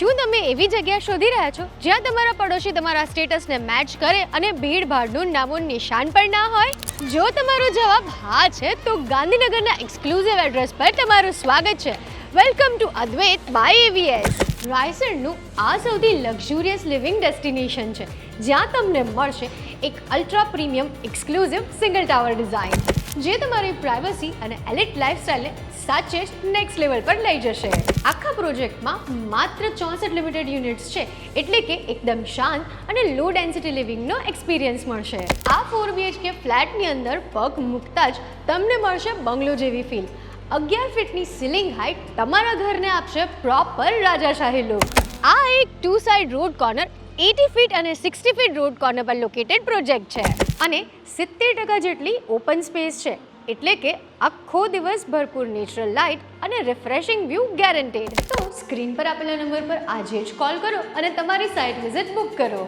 શું તમે એવી જગ્યા શોધી રહ્યા છો જ્યાં તમારા પડોશી તમારા સ્ટેટસને મેચ કરે અને ભીડભાડનું નામો નિશાન પણ ના હોય? જો તમારો જવાબ હા છે તો ગાંધીનગરના એક્સક્લુઝિવ એડ્રેસ પર તમારું સ્વાગત છે. Welcome to Advait by AVS. રાયસણનું આ સૌથી લક્ઝુરિયસ લિવિંગ ડેસ્ટિનેશન છે જ્યાં તમને મળશે એક ultra premium exclusive single tower design જે તમારી પ્રાઇવસી અને એલિટ લાઇફસ્ટાઇલને સાચે જ નેક્સ્ટ લેવલ પર લઈ જશે. આખા પ્રોજેક્ટમાં માત્ર 64 લિમિટેડ યુનિટ્સ છે, એટલે કે એકદમ શાંત અને લો ડેન્સિટી લિવિંગનો એક્સપિરિયન્સ મળશે. આ 4 BHK ફ્લેટની અંદર પગ મૂકતા જ તમને મળશે બંગલો જેવી ફીલ. 11 ફીટની સીલિંગ હાઇટ તમારા ઘરને આપશે પ્રોપર રાજાશાહી લુક. આ એક 2 સાઇડ રોડ કોર્નર 80 ફીટ અને 60 ફીટ રોડ કોર્નર પર લોકેટેડ પ્રોજેક્ટ છે અને 70% જેટલી ઓપન સ્પેસ છે, એટલે કે આખો દિવસ ભરપૂર નેચરલ લાઇટ અને રિફ્રેશિંગ વ્યૂ ગેરંટેડ. તો સ્ક્રીન પર આપેલા નંબર પર આજે જ કોલ કરો અને તમારી સાઇટ વિઝિટ બુક કરો.